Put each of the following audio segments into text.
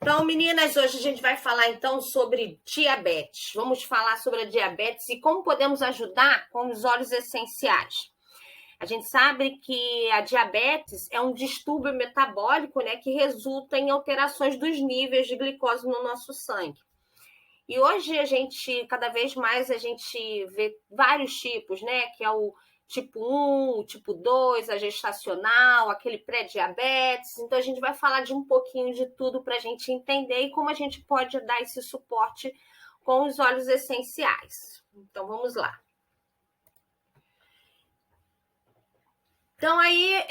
Então, meninas, hoje a gente vai falar então sobre diabetes. Vamos falar sobre a diabetes e como podemos ajudar com os óleos essenciais. A gente sabe que a diabetes é um distúrbio metabólico, né, que resulta em alterações dos níveis de glicose no nosso sangue. E hoje cada vez mais a gente vê vários tipos, né, que é o tipo 1, o tipo 2, a gestacional, aquele pré-diabetes. Então, a gente vai falar de um pouquinho de tudo para a gente entender e como a gente pode dar esse suporte com os óleos essenciais. Então, vamos lá. Então, aí,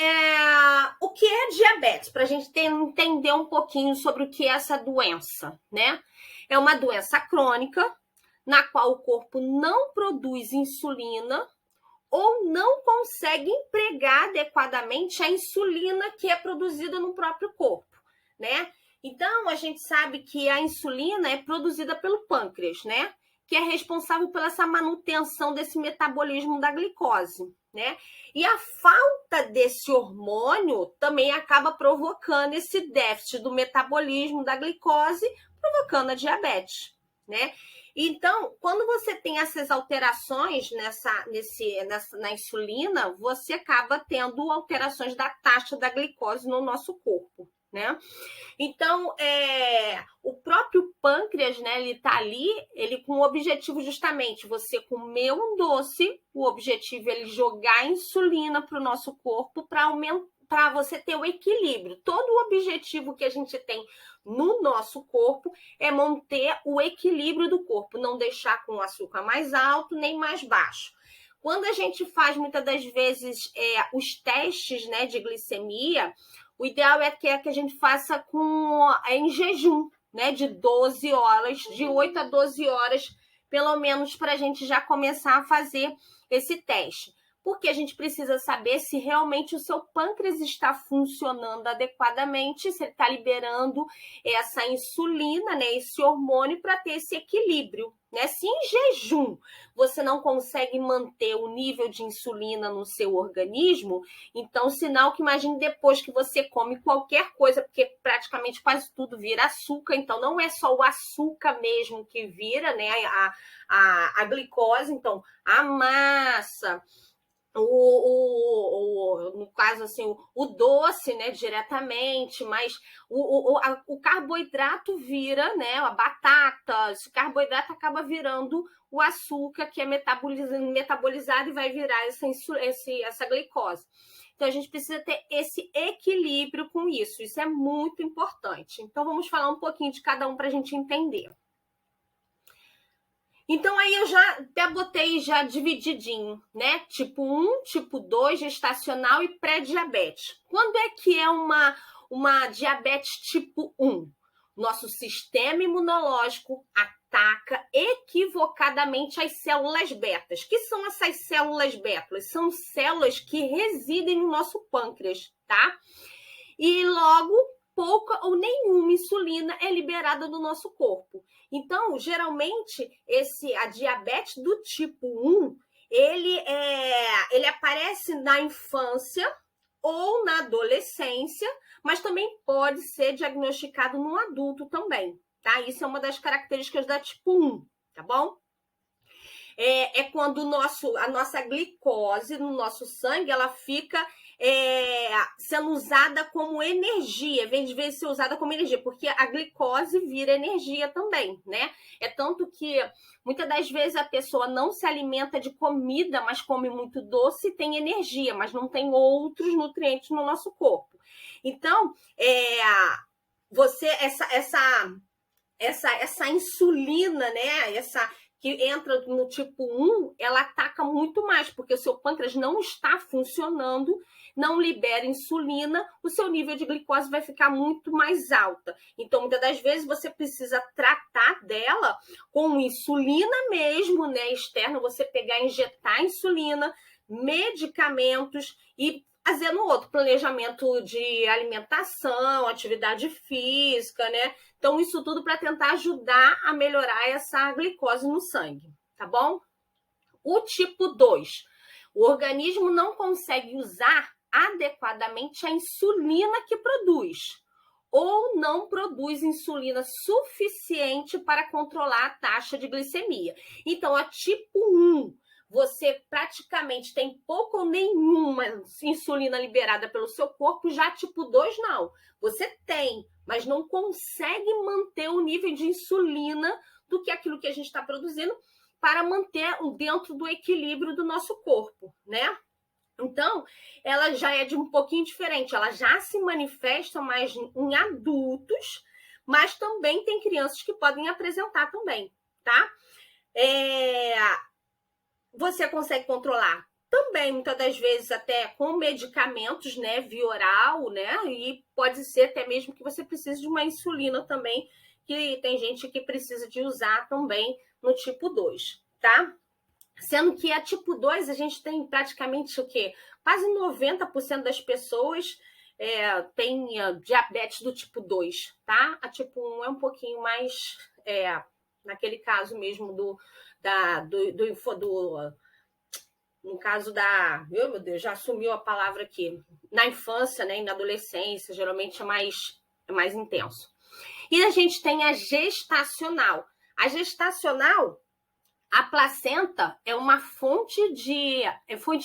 o que é diabetes? Para a gente entender um pouquinho sobre o que é essa doença, né? É uma doença crônica, na qual o corpo não produz insulina ou não consegue empregar adequadamente a insulina que é produzida no próprio corpo, né? Então, a gente sabe que a insulina é produzida pelo pâncreas, né? Que é responsável pela essa manutenção desse metabolismo da glicose, né? E a falta desse hormônio também acaba provocando esse déficit do metabolismo da glicose, provocando a diabetes, né? Então, quando você tem essas alterações na insulina, você acaba tendo alterações da taxa da glicose no nosso corpo, né? Então, o próprio pâncreas, né, ele tá ali, ele com o objetivo justamente, você comer um doce, o objetivo é ele jogar insulina para o nosso corpo para aumentar, para você ter o equilíbrio. Todo o objetivo que a gente tem no nosso corpo é manter o equilíbrio do corpo, não deixar com o açúcar mais alto nem mais baixo. Quando a gente faz, muitas das vezes, os testes, né, de glicemia, o ideal é que a gente faça em jejum, né, de 12 horas, de 8 a 12 horas, pelo menos, para a gente já começar a fazer esse teste. Porque a gente precisa saber se realmente o seu pâncreas está funcionando adequadamente, se ele está liberando essa insulina, né, esse hormônio para ter esse equilíbrio, né? Se em jejum você não consegue manter o nível de insulina no seu organismo, então sinal que imagine depois que você come qualquer coisa, porque praticamente quase tudo vira açúcar, então não é só o açúcar mesmo que vira, né, a glicose, então a massa, no caso assim, o doce, né, diretamente, mas o carboidrato vira, né, a batata, esse carboidrato acaba virando o açúcar que é metabolizado e vai virar essa glicose. Então a gente precisa ter esse equilíbrio com isso é muito importante. Então vamos falar um pouquinho de cada um para a gente entender. Então, aí eu já até botei já divididinho, né? Tipo 1, tipo 2, gestacional e pré-diabetes. Quando é que é uma diabetes tipo 1? Nosso sistema imunológico ataca equivocadamente as células betas. Que são essas células betas? São células que residem no nosso pâncreas, tá? E logo, pouca ou nenhuma insulina é liberada do nosso corpo. Então, geralmente, a diabetes do tipo 1, ele aparece na infância ou na adolescência, mas também pode ser diagnosticado no adulto também, tá? Isso é uma das características da tipo 1, tá bom? Quando a nossa glicose no nosso sangue, ela fica sendo usada como energia, em vez de ser usada como energia, porque a glicose vira energia também, né? É tanto que muitas das vezes a pessoa não se alimenta de comida, mas come muito doce e tem energia, mas não tem outros nutrientes no nosso corpo. Então, essa insulina, né? Que entra no tipo 1, ela ataca muito mais, porque o seu pâncreas não está funcionando, não libera insulina, o seu nível de glicose vai ficar muito mais alta. Então, muitas das vezes, você precisa tratar dela com insulina mesmo, né, externa, você pegar e injetar insulina, medicamentos e fazendo outro planejamento de alimentação, atividade física, né? Então, isso tudo para tentar ajudar a melhorar essa glicose no sangue, tá bom? O tipo 2, o organismo não consegue usar adequadamente a insulina que produz. ou não produz insulina suficiente para controlar a taxa de glicemia. Então, a tipo 1, você praticamente tem pouco ou nenhuma insulina liberada pelo seu corpo, já tipo 2 não. Você tem, mas não consegue manter o nível de insulina do que aquilo que a gente está produzindo para manter dentro do equilíbrio do nosso corpo, né? Então, ela já é de um pouquinho diferente, ela já se manifesta mais em adultos, mas também tem crianças que podem apresentar também, tá? Você consegue controlar também, muitas das vezes, até com medicamentos, né, via oral, né, e pode ser até mesmo que você precise de uma insulina também, que tem gente que precisa de usar também no tipo 2, tá? Sendo que a tipo 2, a gente tem praticamente o quê? Quase 90% das pessoas tem diabetes do tipo 2, tá? A tipo 1 é um pouquinho mais, naquele caso mesmo no caso da... Meu Deus, já sumiu a palavra aqui. Na infância, né, e na adolescência, geralmente é mais intenso. E a gente tem a gestacional. A gestacional, a placenta é uma fonte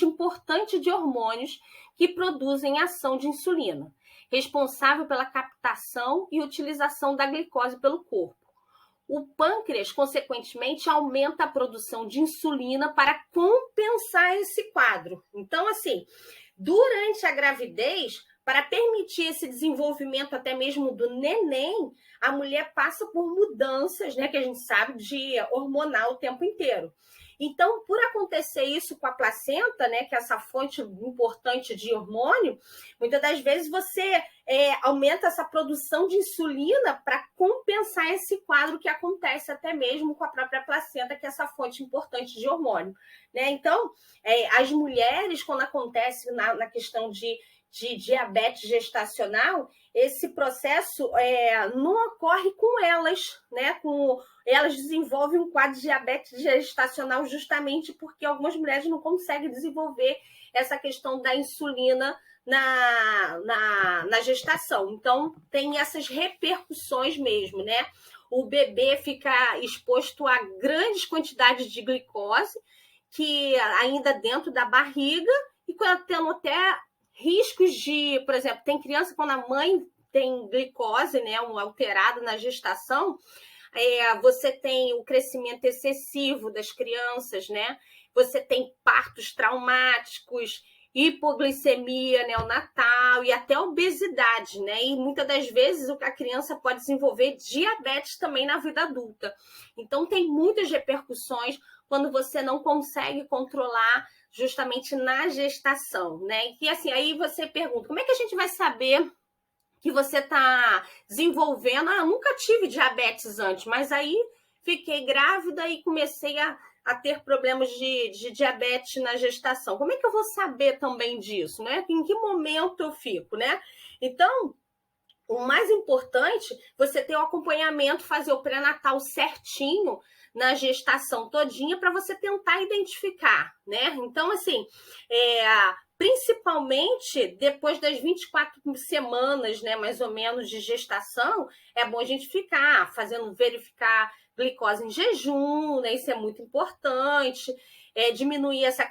importante de hormônios que produzem ação de insulina, responsável pela captação e utilização da glicose pelo corpo. O pâncreas, consequentemente, aumenta a produção de insulina para compensar esse quadro. Então, assim, durante a gravidez, para permitir esse desenvolvimento até mesmo do neném, a mulher passa por mudanças, né, que a gente sabe, de hormonal o tempo inteiro. Então, por acontecer isso com a placenta, né, que é essa fonte importante de hormônio, muitas das vezes você aumenta essa produção de insulina para compensar esse quadro que acontece até mesmo com a própria placenta, que é essa fonte importante de hormônio, né? Então, as mulheres, quando acontece na questão de diabetes gestacional, esse processo não ocorre com elas, né? Elas desenvolvem um quadro de diabetes gestacional justamente porque algumas mulheres não conseguem desenvolver essa questão da insulina na gestação. Então, tem essas repercussões mesmo, né? O bebê fica exposto a grandes quantidades de glicose, que ainda dentro da barriga, e tendo até riscos de, por exemplo, tem criança quando a mãe tem glicose, né, um alterado na gestação, você tem o crescimento excessivo das crianças, né? Você tem partos traumáticos, hipoglicemia neonatal e até obesidade, né? E muitas das vezes a criança pode desenvolver diabetes também na vida adulta. Então, tem muitas repercussões quando você não consegue controlar justamente na gestação, né? E assim, aí você pergunta, como é que a gente vai saber que você está desenvolvendo? Eu nunca tive diabetes antes, mas aí fiquei grávida e comecei a ter problemas de diabetes na gestação. Como é que eu vou saber também disso, né? Em que momento eu fico, né? Então, o mais importante, você ter o acompanhamento, fazer o pré-natal certinho na gestação todinha para você tentar identificar, né? Então, assim, principalmente depois das 24 semanas, né, mais ou menos, de gestação, é bom a gente ficar verificar glicose em jejum, né? Isso é muito importante. Diminuir essa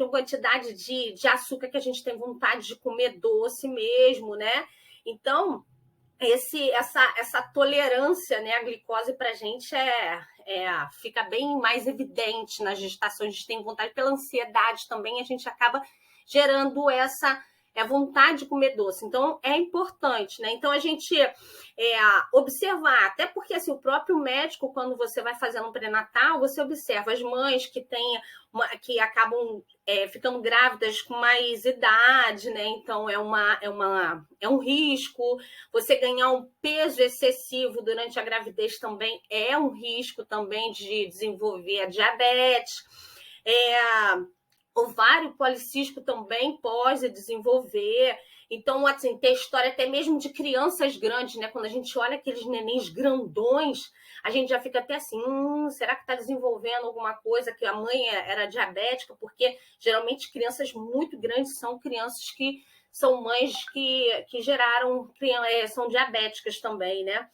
quantidade de açúcar que a gente tem vontade de comer doce mesmo, né? Então, essa tolerância, né, à glicose para a gente fica bem mais evidente na gestação. A gente tem vontade, pela ansiedade também, a gente acaba gerando essa vontade de comer doce. Então, é importante, né? Então, a gente observar, até porque assim, o próprio médico, quando você vai fazendo um pré-natal, você observa as mães que acabam ficando grávidas com mais idade, né? Então, é um risco. Você ganhar um peso excessivo durante a gravidez também é um risco também de desenvolver a diabetes. Ovário policístico também pode desenvolver. Então, assim, tem história até mesmo de crianças grandes, né? Quando a gente olha aqueles nenéns grandões, a gente já fica até assim, será que está desenvolvendo alguma coisa, que a mãe era diabética? Porque, geralmente, crianças muito grandes são crianças que são mães que geraram, são diabéticas também, né?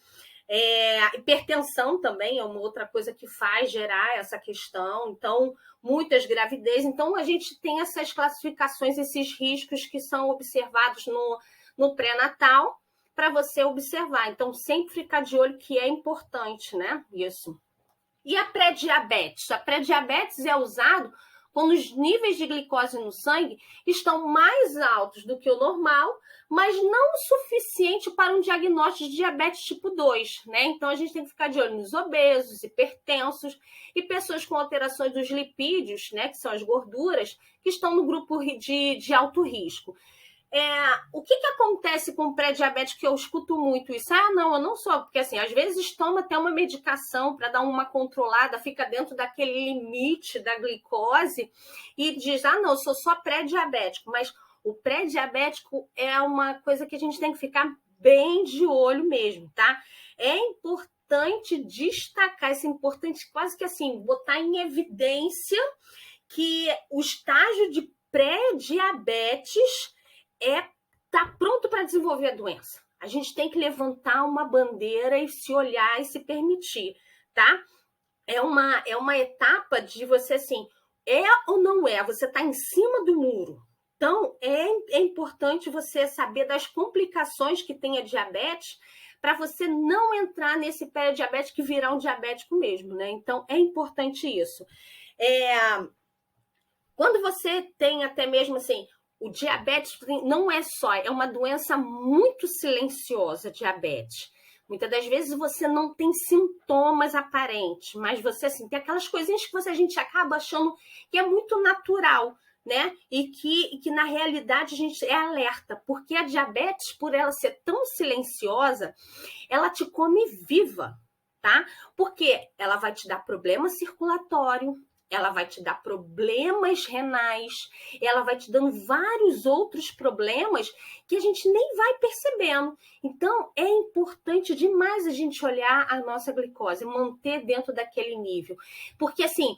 Hipertensão também é uma outra coisa que faz gerar essa questão. Então, muitas gravidez. Então, a gente tem essas classificações, esses riscos que são observados no pré-natal para você observar. Então, sempre ficar de olho, que é importante, né? Isso. E a pré-diabetes? A pré-diabetes é usado quando os níveis de glicose no sangue estão mais altos do que o normal, mas não o suficiente para um diagnóstico de diabetes tipo 2, né? Então, a gente tem que ficar de olho nos obesos, hipertensos e pessoas com alterações dos lipídios, né, que são as gorduras, que estão no grupo de alto risco. O que acontece com o pré-diabético, que eu escuto muito isso? Não, eu não sou, porque assim, às vezes toma até uma medicação para dar uma controlada, fica dentro daquele limite da glicose e diz, não, eu sou só pré-diabético, mas o pré-diabético é uma coisa que a gente tem que ficar bem de olho mesmo, tá? É importante destacar, é importante quase que assim, botar em evidência que o estágio de pré-diabetes tá pronto para desenvolver a doença. A gente tem que levantar uma bandeira e se olhar e se permitir, tá? É uma etapa de você, assim, ou não é? Você tá em cima do muro. Então, é importante você saber das complicações que tem a diabetes para você não entrar nesse pré-diabético e virar um diabético mesmo, né? Então, é importante isso. Quando você tem até mesmo, assim, o diabetes não é só, é uma doença muito silenciosa, diabetes. Muitas das vezes você não tem sintomas aparentes, mas você assim, tem aquelas coisinhas que a gente acaba achando que é muito natural, né? E que na realidade a gente é alerta, porque a diabetes, por ela ser tão silenciosa, ela te come viva, tá? Porque ela vai te dar problema circulatório, ela vai te dar problemas renais, ela vai te dando vários outros problemas que a gente nem vai percebendo. Então, é importante demais a gente olhar a nossa glicose, manter dentro daquele nível. Porque, assim,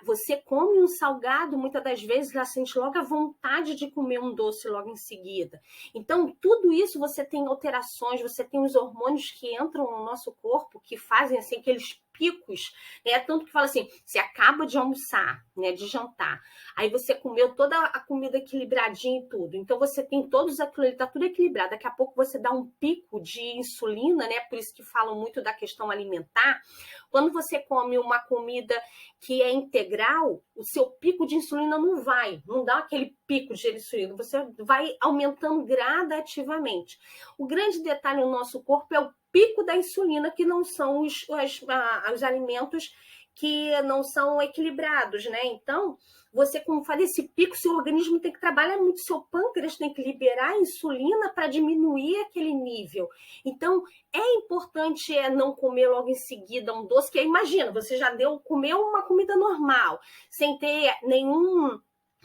você come um salgado, muitas das vezes, ela sente logo a vontade de comer um doce logo em seguida. Então, tudo isso você tem alterações, você tem os hormônios que entram no nosso corpo, que fazem, assim, aqueles picos, né? Tanto que fala assim, você acaba de almoçar, né, de jantar, aí você comeu toda a comida equilibradinha e tudo, então você tem todos aquilo, ele tá tudo equilibrado, daqui a pouco você dá um pico de insulina, né, por isso que falam muito da questão alimentar. Quando você come uma comida que é integral, o seu pico de insulina não dá aquele pico de insulina, você vai aumentando gradativamente. O grande detalhe no nosso corpo é o pico da insulina, que não são os alimentos que não são equilibrados, né? Então, você, como faz esse pico, seu organismo tem que trabalhar muito, seu pâncreas tem que liberar a insulina para diminuir aquele nível. Então, é importante não comer logo em seguida um doce, que imagina, você já comeu uma comida normal, sem ter nenhum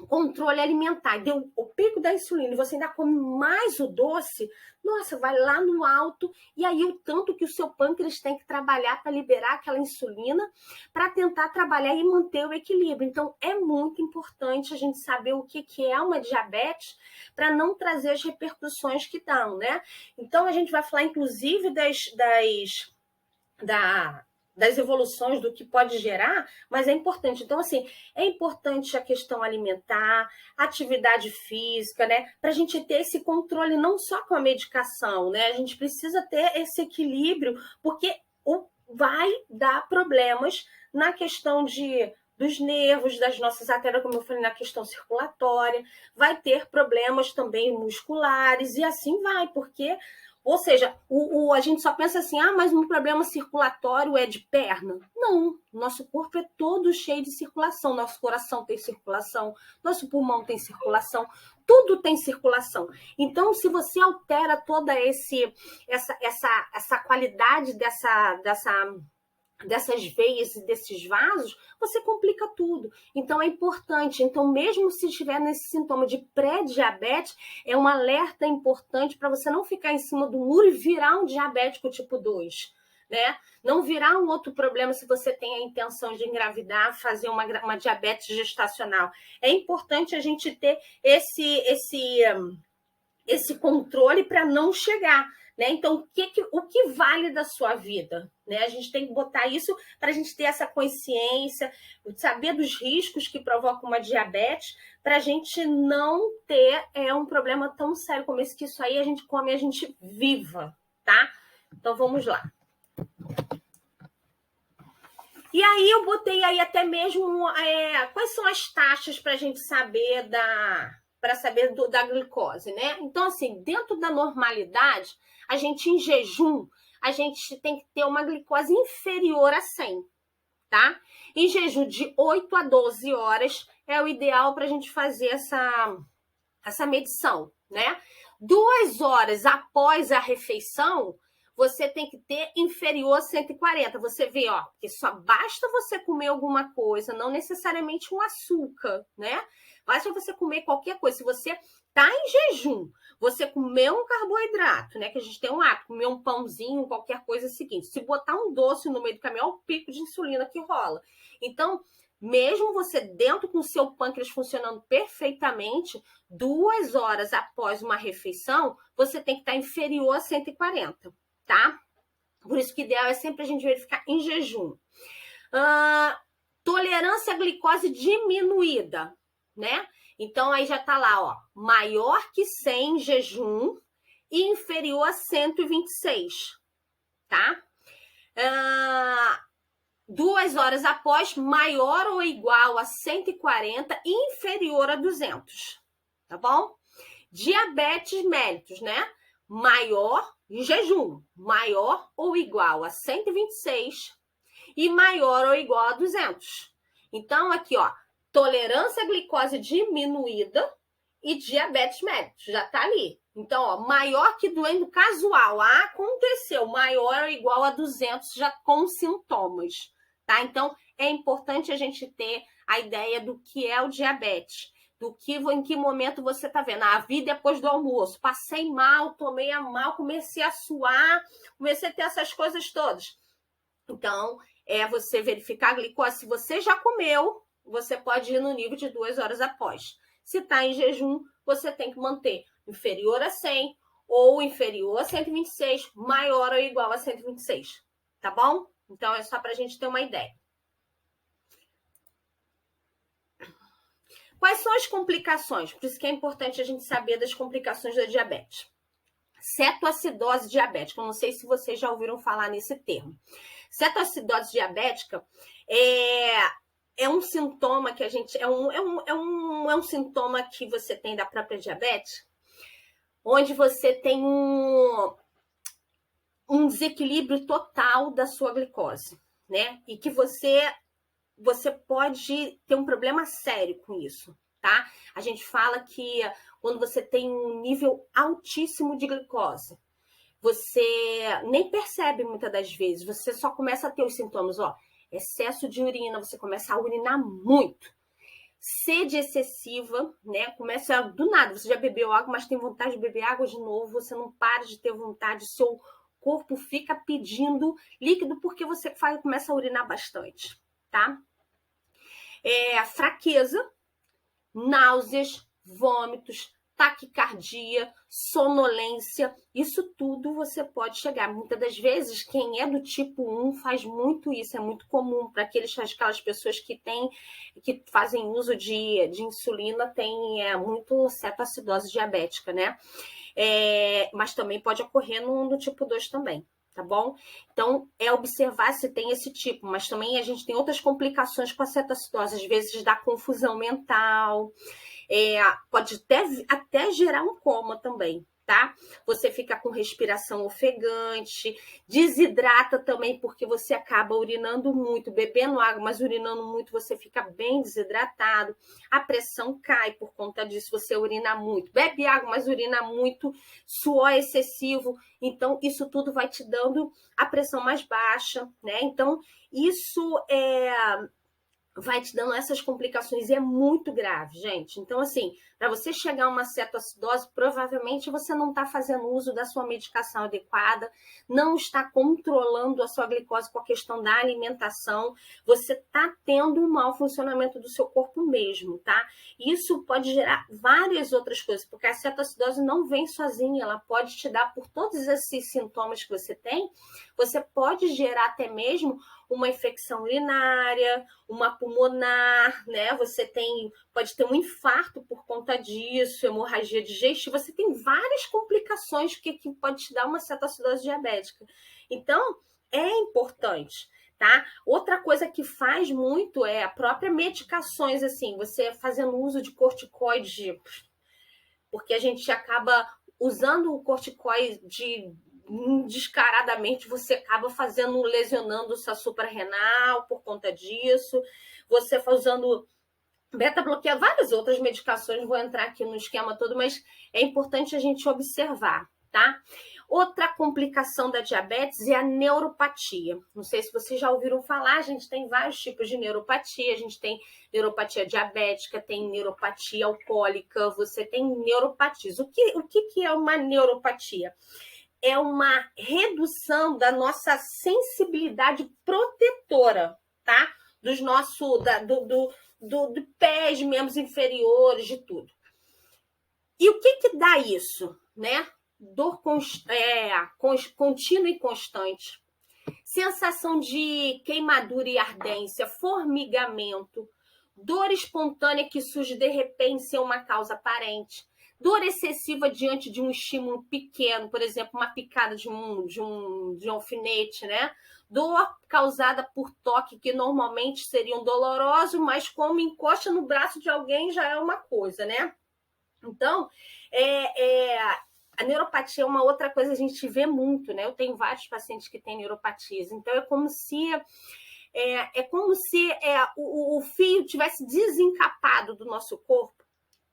controle alimentar, deu o pico da insulina e você ainda come mais o doce, nossa, vai lá no alto, e aí o tanto que o seu pâncreas tem que trabalhar para liberar aquela insulina, para tentar trabalhar e manter o equilíbrio. Então, é muito importante a gente saber o que é uma diabetes, para não trazer as repercussões que dão, né? Então, a gente vai falar, inclusive, das evoluções, do que pode gerar, mas é importante. Então, assim, é importante a questão alimentar, atividade física, né? Para a gente ter esse controle não só com a medicação, né? A gente precisa ter esse equilíbrio, porque vai dar problemas na questão dos nervos, das nossas artérias, como eu falei, na questão circulatória, vai ter problemas também musculares, e assim vai, porque... Ou seja, a gente só pensa assim, mas um problema circulatório é de perna. Não, nosso corpo é todo cheio de circulação, nosso coração tem circulação, nosso pulmão tem circulação, tudo tem circulação. Então, se você altera toda essa qualidade dessas veias e desses vasos, você complica tudo. Então, é importante. Então, mesmo se estiver nesse sintoma de pré-diabetes, é um alerta importante para você não ficar em cima do muro e virar um diabético tipo 2, né? Não virar um outro problema se você tem a intenção de engravidar, fazer uma diabetes gestacional. É importante a gente ter esse controle para não chegar, né? Então, o que vale da sua vida, né? A gente tem que botar isso para a gente ter essa consciência, saber dos riscos que provocam uma diabetes, para a gente não ter um problema tão sério como esse, que isso aí a gente come e a gente viva, tá? Então, vamos lá. E aí eu botei aí até mesmo quais são as taxas para a gente saber da glicose, né? Então, assim, dentro da normalidade, a gente em jejum, a gente tem que ter uma glicose inferior a 100, tá? Em jejum de 8 a 12 horas é o ideal para a gente fazer essa medição, né? 2 horas após a refeição, você tem que ter inferior a 140. Você vê, ó, que só basta você comer alguma coisa, não necessariamente um açúcar, né? Basta você comer qualquer coisa. Se você tá em jejum, você comer um carboidrato, né? Que a gente tem um hábito, comer um pãozinho, qualquer coisa é o seguinte. Se botar um doce no meio do caminho, é o pico de insulina que rola. Então, mesmo você dentro com o seu pâncreas funcionando perfeitamente, 2 horas após uma refeição, você tem que estar inferior a 140, tá? Por isso que o ideal é sempre a gente verificar em jejum. Tolerância à glicose diminuída, né? Então, aí já tá lá, ó, maior que 100 em jejum e inferior a 126, tá? 2 horas após, maior ou igual a 140 e inferior a 200, tá bom? Diabetes mellitus, né? Maior em jejum, maior ou igual a 126 e maior ou igual a 200. Então, aqui, ó, tolerância à glicose diminuída e diabetes mellitus, já tá ali. Então, ó, maior que doendo casual, aconteceu, maior ou igual a 200 já com sintomas, tá? Então, é importante a gente ter a ideia do que é o diabetes, em que momento você tá vendo. A vida depois do almoço, passei mal, tomei a mal, comecei a suar, comecei a ter essas coisas todas. Então, é você verificar a glicose. Se você já comeu, você pode ir no nível de 2 horas após. Se está em jejum, você tem que manter inferior a 100 ou inferior a 126, maior ou igual a 126, tá bom? Então, é só para a gente ter uma ideia. Quais são as complicações? Por isso que é importante a gente saber das complicações da diabetes. Cetoacidose diabética, eu não sei se vocês já ouviram falar nesse termo. Cetoacidose diabética é um sintoma que a gente. É um sintoma que você tem da própria diabetes, onde você tem um desequilíbrio total da sua glicose, né? E que você pode ter um problema sério com isso, tá? A gente fala que quando você tem um nível altíssimo de glicose, você nem percebe muitas das vezes, você só começa a ter os sintomas, ó, excesso de urina, você começa a urinar muito, sede excessiva, né? Começa do nada, você já bebeu água, mas tem vontade de beber água de novo, você não para de ter vontade, seu corpo fica pedindo líquido porque você começa a urinar bastante, tá? Fraqueza, náuseas, vômitos, taquicardia, sonolência, isso tudo você pode chegar. Muitas das vezes, quem é do tipo 1 faz muito isso, é muito comum para aquelas pessoas que fazem uso de insulina, tem muito cetoacidose diabética, né? Mas também pode ocorrer no tipo 2 também, tá bom? Então, observar se tem esse tipo, mas também a gente tem outras complicações com a cetoacidose, às vezes dá confusão mental, pode até gerar um coma também, tá? Você fica com respiração ofegante, desidrata também porque você acaba urinando muito, bebendo água, mas urinando muito, você fica bem desidratado, a pressão cai por conta disso, você urina muito, bebe água, mas urina muito, suor excessivo, então isso tudo vai te dando a pressão mais baixa, né? Então, isso vai te dando essas complicações e é muito grave, gente. Então, assim, para você chegar a uma cetoacidose, provavelmente você não está fazendo uso da sua medicação adequada, não está controlando a sua glicose com a questão da alimentação, você está tendo um mau funcionamento do seu corpo mesmo, tá? Isso pode gerar várias outras coisas, porque a cetoacidose não vem sozinha, ela pode te dar, por todos esses sintomas que você tem, você pode gerar até mesmo uma infecção urinária, uma pulmonar, né? Você pode ter um infarto por conta disso, hemorragia digestiva, você tem várias complicações que pode te dar uma cetoacidose diabética. Então, é importante, tá? Outra coisa que faz muito é a própria medicações, assim, você fazendo uso de corticoide, porque a gente acaba usando o corticoide descaradamente, você acaba lesionando sua suprarrenal por conta disso, você usando beta-bloqueia, várias outras medicações, não vou entrar aqui no esquema todo, mas é importante a gente observar, tá? Outra complicação da diabetes é a neuropatia. Não sei se vocês já ouviram falar, a gente tem vários tipos de neuropatia, a gente tem neuropatia diabética, tem neuropatia alcoólica, você tem neuropatias. O que é uma neuropatia? É uma redução da nossa sensibilidade protetora, tá? Dos nossos, do pés, membros inferiores, de tudo. E o que dá isso, né? Dor contínua e constante, sensação de queimadura e ardência, formigamento, dor espontânea que surge de repente sem uma causa aparente, dor excessiva diante de um estímulo pequeno, por exemplo, uma picada de um alfinete, né? Dor causada por toque, que normalmente seriam dolorosos, mas como encosta no braço de alguém já é uma coisa, né? Então, a neuropatia é uma outra coisa que a gente vê muito, né? Eu tenho vários pacientes que têm neuropatias, então é como se o fio tivesse desencapado do nosso corpo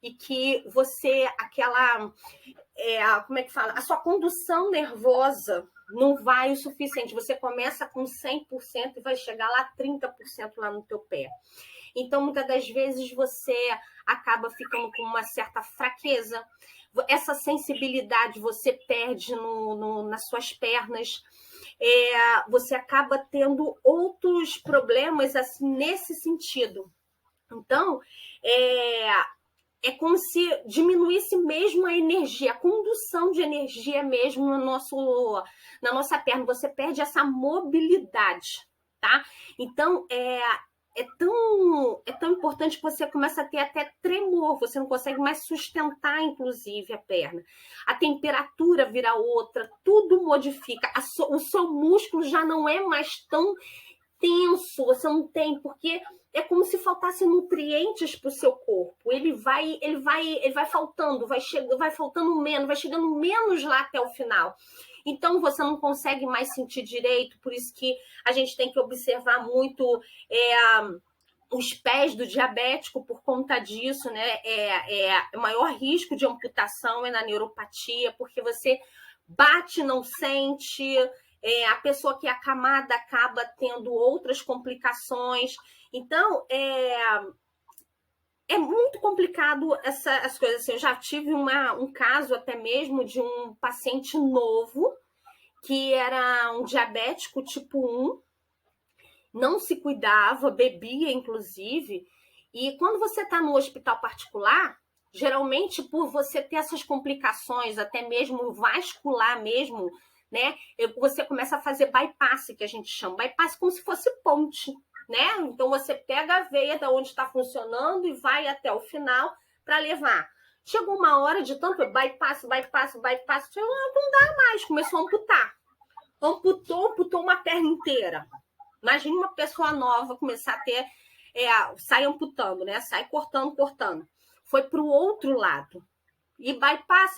e que você, como é que fala? A sua condução nervosa não vai o suficiente. Você começa com 100% e vai chegar lá 30% lá no teu pé. Então, muitas das vezes, você acaba ficando com uma certa fraqueza. Essa sensibilidade você perde nas suas pernas. Você acaba tendo outros problemas assim, nesse sentido. Então, é como se diminuísse mesmo a energia, a condução de energia mesmo na nossa perna. Você perde essa mobilidade, tá? Então, é tão importante que você começa a ter até tremor, você não consegue mais sustentar, inclusive, a perna. A temperatura vira outra, tudo modifica. O seu músculo já não é mais tão tenso, você não tem, porque é como se faltassem nutrientes para o seu corpo. Ele vai faltando, vai faltando menos, vai chegando menos lá até o final. Então, você não consegue mais sentir direito, por isso que a gente tem que observar muito os pés do diabético por conta disso, né? O maior risco de amputação é na neuropatia, porque você bate, não sente, a pessoa que é acamada acaba tendo outras complicações. Então, é muito complicado as coisas. Assim, eu já tive um caso até mesmo de um paciente novo, que era um diabético tipo 1, não se cuidava, bebia, inclusive. E quando você está no hospital particular, geralmente por você ter essas complicações, até mesmo vascular mesmo, né? Você começa a fazer bypass, que a gente chama. Bypass como se fosse ponte, né? Então você pega a veia da onde está funcionando e vai até o final para levar. Chegou uma hora de tanto bypass, não dá mais, começou a amputar. Amputou uma perna inteira. Imagina uma pessoa nova começar a ter, sai amputando, né? Sai cortando. Foi para o outro lado. E bypass,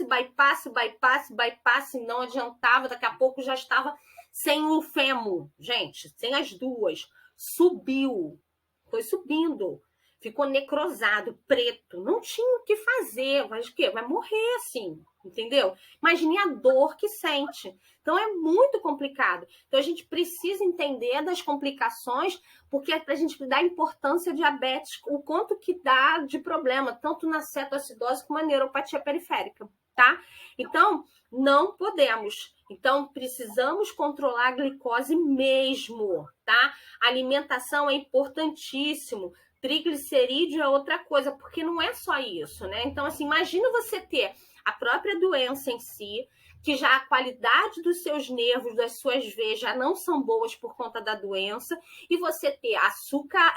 não adiantava, daqui a pouco já estava sem o fêmur, gente, sem as duas. Subiu, foi subindo. ficou necrosado, preto, não tinha o que fazer, mas o quê? Vai morrer assim, entendeu? Imagine a dor que sente. Então é muito complicado. Então a gente precisa entender das complicações, porque é para a gente dar importância ao diabetes, o quanto que dá de problema, tanto na cetoacidose como na neuropatia periférica, tá? Então, não podemos. Então, precisamos controlar a glicose mesmo, tá? A alimentação é importantíssimo. Triglicerídeo é outra coisa, porque não é só isso, né? Então, assim, imagina você ter a própria doença em si, que já a qualidade dos seus nervos, das suas veias já não são boas por conta da doença, e você ter açúcar,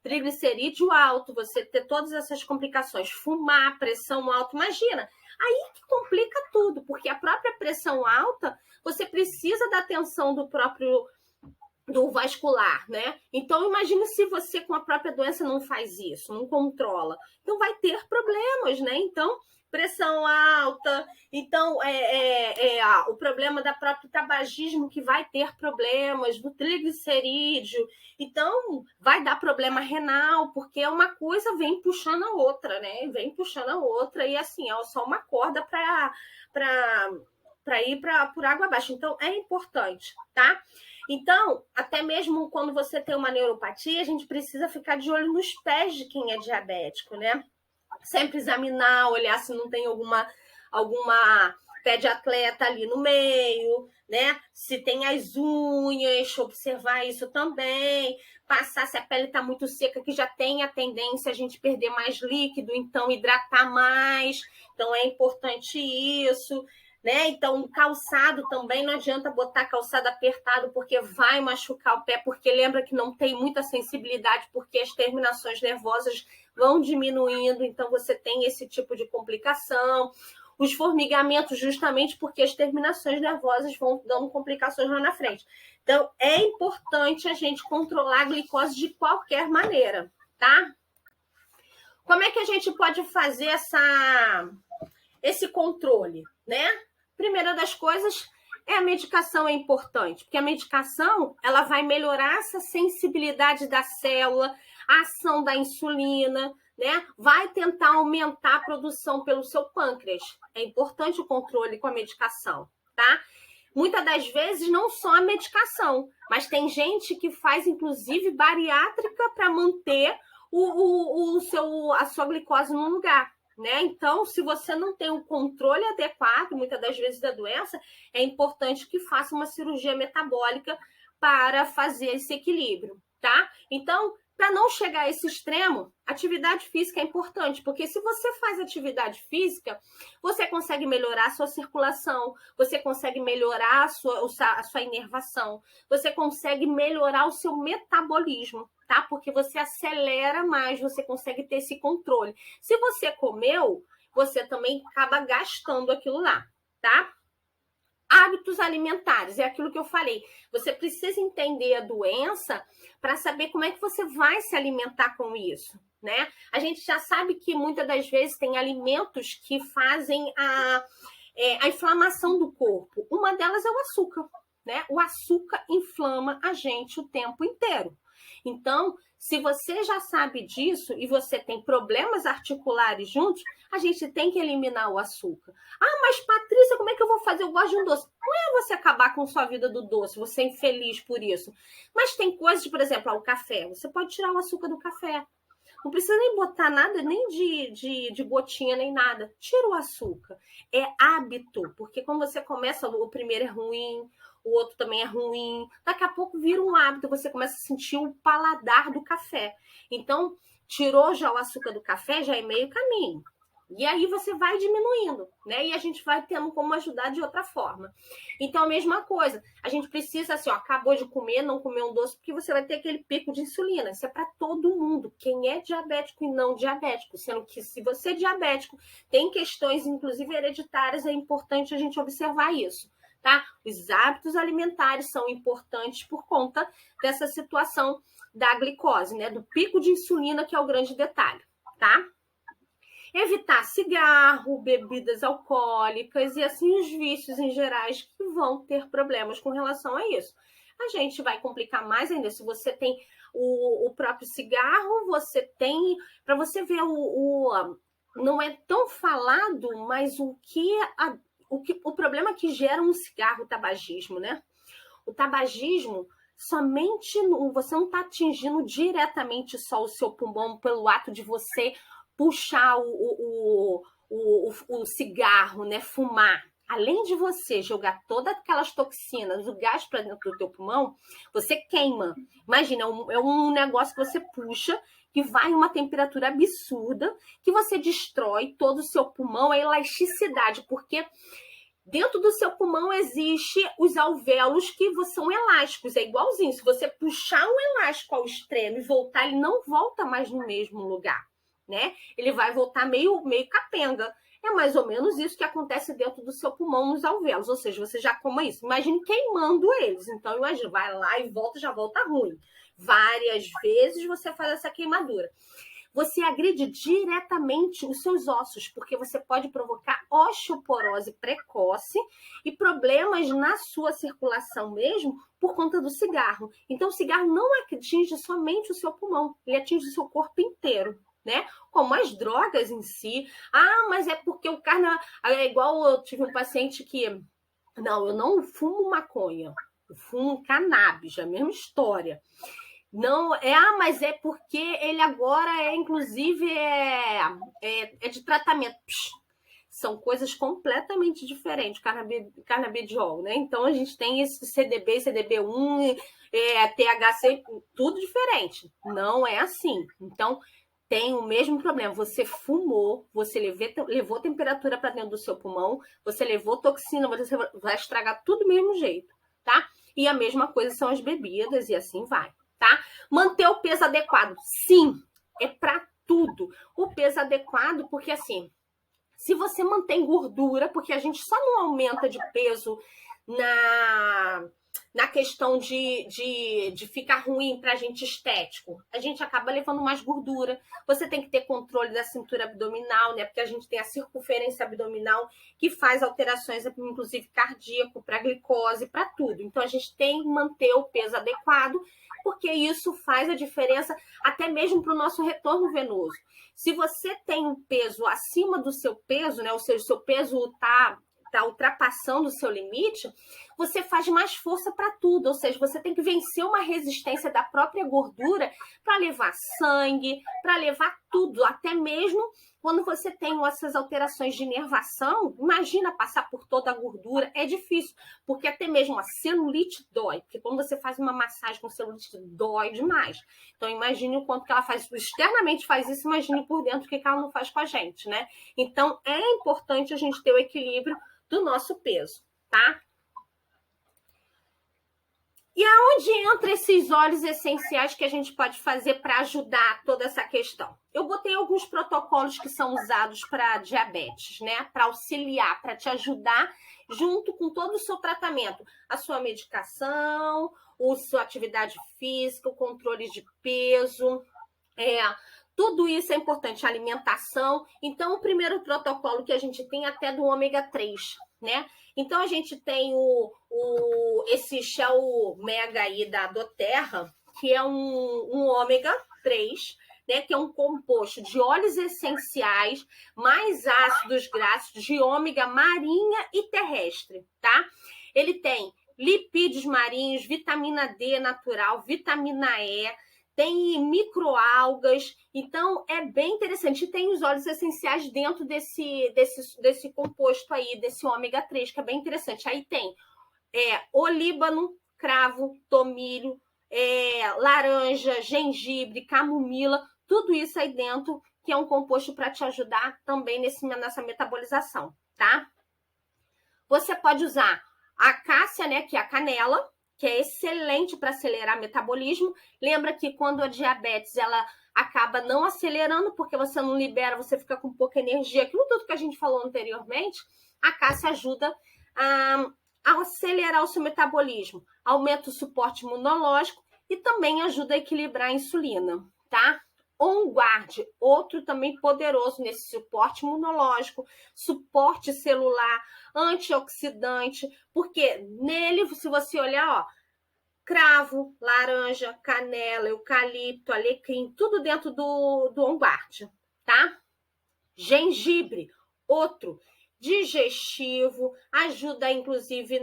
triglicerídeo alto, você ter todas essas complicações, fumar, pressão alta, imagina. Aí que complica tudo, porque a própria pressão alta, você precisa da atenção do vascular, né? Então, imagine se você com a própria doença não faz isso, não controla. Então, vai ter problemas, né? Então, pressão alta, então, o problema da próprio tabagismo, que vai ter problemas, do triglicerídeo. Então, vai dar problema renal, porque uma coisa vem puxando a outra, né? Vem puxando a outra, e assim, é só uma corda para ir por água abaixo. Então, é importante, tá? Então, até mesmo quando você tem uma neuropatia, a gente precisa ficar de olho nos pés de quem é diabético, né? Sempre examinar, olhar se não tem alguma pé de atleta ali no meio, né? Se tem as unhas, observar isso também. Passar se a pele está muito seca, que já tem a tendência a gente perder mais líquido, então hidratar mais. Então é importante isso. Né? Então, o calçado também não adianta botar calçado apertado, porque vai machucar o pé, porque lembra que não tem muita sensibilidade, porque as terminações nervosas vão diminuindo, então você tem esse tipo de complicação. Os formigamentos, justamente porque as terminações nervosas vão dando complicações lá na frente. Então, é importante a gente controlar a glicose de qualquer maneira, tá? Como é que a gente pode fazer esse controle, né? Primeira das coisas a medicação é importante, porque a medicação ela vai melhorar essa sensibilidade da célula, a ação da insulina, né? Vai tentar aumentar a produção pelo seu pâncreas. É importante o controle com a medicação, tá? Muitas das vezes não só a medicação, mas tem gente que faz inclusive bariátrica para manter a sua glicose no lugar. Né? Então, se você não tem o controle adequado, muitas das vezes da doença, é importante que faça uma cirurgia metabólica para fazer esse equilíbrio, tá? Então, para não chegar a esse extremo, atividade física é importante, porque se você faz atividade física, você consegue melhorar a sua circulação, você consegue melhorar a sua inervação, você consegue melhorar o seu metabolismo, tá? Porque você acelera mais, você consegue ter esse controle. Se você comeu, você também acaba gastando aquilo lá, tá? Hábitos alimentares, é aquilo que eu falei. Você precisa entender a doença para saber como é que você vai se alimentar com isso, né? A gente já sabe que muitas das vezes tem alimentos que fazem a inflamação do corpo. Uma delas é o açúcar, né? O açúcar inflama a gente o tempo inteiro. Então, se você já sabe disso e você tem problemas articulares juntos, a gente tem que eliminar o açúcar. Ah, mas Patrícia, como é que eu vou fazer? Eu gosto de um doce. Não é você acabar com sua vida do doce, você é infeliz por isso. Mas tem coisas, por exemplo, o café. Você pode tirar o açúcar do café. Não precisa nem botar nada, nem de gotinha, nem nada. Tira o açúcar. É hábito, porque quando você começa, o primeiro é ruim, o outro também é ruim. Daqui a pouco vira um hábito, você começa a sentir o paladar do café. Então, tirou já o açúcar do café, já é meio caminho. E aí você vai diminuindo, né? E a gente vai tendo como ajudar de outra forma. Então, a mesma coisa. A gente precisa, assim, ó, acabou de comer, não comer um doce, porque você vai ter aquele pico de insulina. Isso é para todo mundo. Quem é diabético e não diabético. Sendo que se você é diabético, tem questões, inclusive hereditárias, é importante a gente observar isso, tá? Os hábitos alimentares são importantes por conta dessa situação da glicose, né? Do pico de insulina, que é o grande detalhe, tá? Evitar cigarro, bebidas alcoólicas e assim os vícios em gerais que vão ter problemas com relação a isso. a gente vai complicar mais ainda. Se você tem o próprio cigarro, você tem... Para você ver, não é tão falado, mas o problema que gera um cigarro, o tabagismo, né? O tabagismo, somente você não está atingindo diretamente só o seu pulmão pelo ato de você puxar o cigarro, né? Fumar. Além de você jogar todas aquelas toxinas, o gás para dentro do teu pulmão, você queima. Imagina, é um negócio que você puxa, que vai em uma temperatura absurda, que você destrói todo o seu pulmão, a elasticidade, porque dentro do seu pulmão existe os alvéolos que são elásticos, é igualzinho. Se você puxar um elástico ao extremo e voltar, ele não volta mais no mesmo lugar, né? Ele vai voltar meio capenga. É mais ou menos isso que acontece dentro do seu pulmão, nos alvéolos. Ou seja, você já coma isso. Imagine queimando eles. Então, imagina, vai lá e volta, já volta ruim. Várias vezes você faz essa queimadura. Você agride diretamente os seus ossos, porque você pode provocar osteoporose precoce e problemas na sua circulação mesmo por conta do cigarro. Então, o cigarro não atinge somente o seu pulmão, ele atinge o seu corpo inteiro, né? Como as drogas em si. Ah, mas é porque o carne... É igual eu tive um paciente que... Não, eu não fumo maconha, eu fumo cannabis, é a mesma história. Não, mas é porque ele agora inclusive, de tratamento. Psh, são coisas completamente diferentes, canabidiol, né? Então, a gente tem esse CDB, CDB1, THC, tudo diferente. Não é assim. Então, tem o mesmo problema. Você fumou, você levou temperatura para dentro do seu pulmão, você levou toxina, você vai estragar tudo do mesmo jeito, tá? E a mesma coisa são as bebidas e assim vai. Tá? Manter o peso adequado. Sim, é para tudo. O peso adequado, porque assim, se você mantém gordura, porque a gente só não aumenta de peso na questão de ficar ruim pra gente estético, a gente acaba levando mais gordura. Você tem que ter controle da cintura abdominal, né? Porque a gente tem a circunferência abdominal que faz alterações, inclusive cardíaco, para glicose, para tudo. Então a gente tem que manter o peso adequado, porque isso faz a diferença até mesmo para o nosso retorno venoso. Se você tem um peso acima do seu peso, né? Ou seja, o seu peso está ultrapassando o seu limite, você faz mais força para tudo, ou seja, você tem que vencer uma resistência da própria gordura para levar sangue, para levar tudo, até mesmo quando você tem essas alterações de inervação, imagina passar por toda a gordura, é difícil, porque até mesmo a celulite dói, porque quando você faz uma massagem com celulite, dói demais. Então, imagine o quanto que ela faz, externamente faz isso, imagine por dentro o que ela não faz com a gente, né? Então, é importante a gente ter o equilíbrio do nosso peso, tá? E aonde entra esses óleos essenciais que a gente pode fazer para ajudar toda essa questão? Eu botei alguns protocolos que são usados para diabetes, né? Para auxiliar, para te ajudar junto com todo o seu tratamento, a sua medicação, a sua atividade física, o controle de peso, tudo isso é importante, a alimentação. Então, o primeiro protocolo que a gente tem até do ômega 3, né? Então, a gente tem esse Shell Mega aí da doTERRA, que é um ômega 3, né? Que é um composto de óleos essenciais, mais ácidos graxos, de ômega marinha e terrestre, tá? Ele tem lipídios marinhos, vitamina D natural, vitamina E, tem microalgas, então é bem interessante. E tem os óleos essenciais dentro desse composto aí, desse ômega 3, que é bem interessante. Aí tem olíbano, cravo, tomilho, laranja, gengibre, camomila, tudo isso aí dentro, que é um composto para te ajudar também nessa metabolização, tá? Você pode usar a cássia, né, que é a canela, que é excelente para acelerar o metabolismo. Lembra que quando a diabetes, ela acaba não acelerando, porque você não libera, você fica com pouca energia. Aquilo tudo que a gente falou anteriormente, a cássia ajuda a acelerar o seu metabolismo, aumenta o suporte imunológico e também ajuda a equilibrar a insulina, tá? On Guard, outro também poderoso nesse suporte imunológico, suporte celular, antioxidante, porque nele, se você olhar, cravo, laranja, canela, eucalipto, alecrim, tudo dentro do On Guard, tá? Gengibre, outro digestivo, ajuda inclusive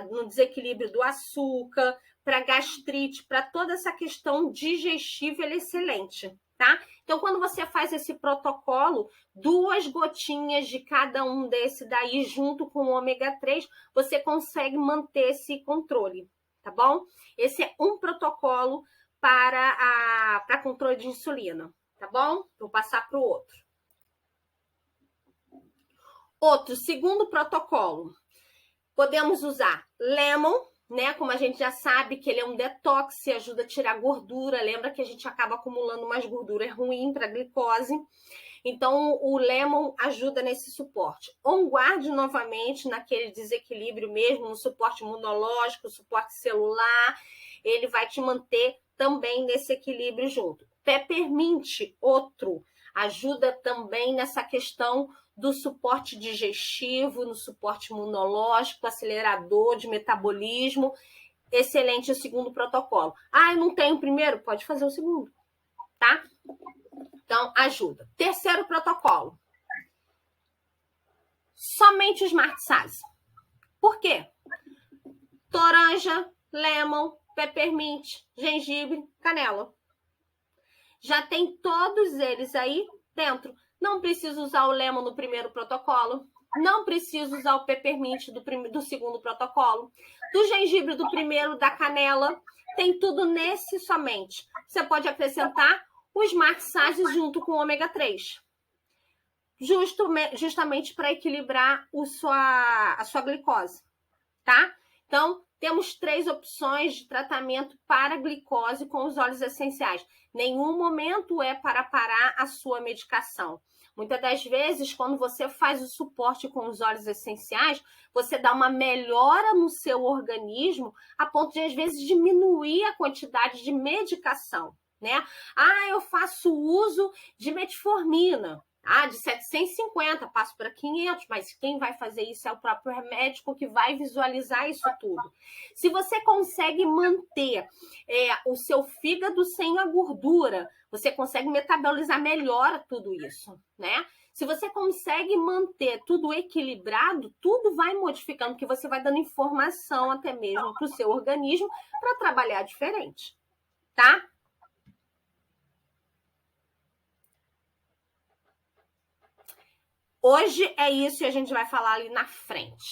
no desequilíbrio do açúcar, para gastrite, para toda essa questão digestiva, ele é excelente, tá? Então, quando você faz esse protocolo, 2 gotinhas de cada um desse daí, junto com o ômega 3, você consegue manter esse controle, tá bom? Esse é um protocolo para controle de insulina, tá bom? Vou passar para o outro. Outro, segundo protocolo, podemos usar lemon, né? Como a gente já sabe que ele é um detox, ajuda a tirar gordura. Lembra que a gente acaba acumulando umas gorduras ruins para a glicose. Então, o lemon ajuda nesse suporte. On Guard, novamente, naquele desequilíbrio mesmo, no suporte imunológico, suporte celular, ele vai te manter também nesse equilíbrio junto. Peppermint, outro, ajuda também nessa questão do suporte digestivo, no suporte imunológico, acelerador de metabolismo. Excelente o segundo protocolo. Ah, eu não tenho o primeiro? Pode fazer o segundo, tá? Então, ajuda. Terceiro protocolo. Somente o Smart Size. Por quê? Toranja, lemon, peppermint, gengibre, canela. Já tem todos eles aí dentro. Não preciso usar o lemon no primeiro protocolo. Não preciso usar o peppermint do segundo protocolo. Do gengibre do primeiro, da canela. Tem tudo nesse somente. Você pode acrescentar o Smart Size junto com o ômega 3. Justamente para equilibrar a sua glicose, tá? Então, temos 3 opções de tratamento para glicose com os óleos essenciais. Nenhum momento é para parar a sua medicação. Muitas das vezes, quando você faz o suporte com os óleos essenciais, você dá uma melhora no seu organismo a ponto de, às vezes, diminuir a quantidade de medicação, né? Ah, eu faço uso de metformina. Ah, de 750, passo para 500, mas quem vai fazer isso é o próprio médico que vai visualizar isso tudo. Se você consegue manter o seu fígado sem a gordura, você consegue metabolizar melhor tudo isso, né? Se você consegue manter tudo equilibrado, tudo vai modificando, porque você vai dando informação até mesmo para o seu organismo para trabalhar diferente, tá? Hoje é isso e a gente vai falar ali na frente.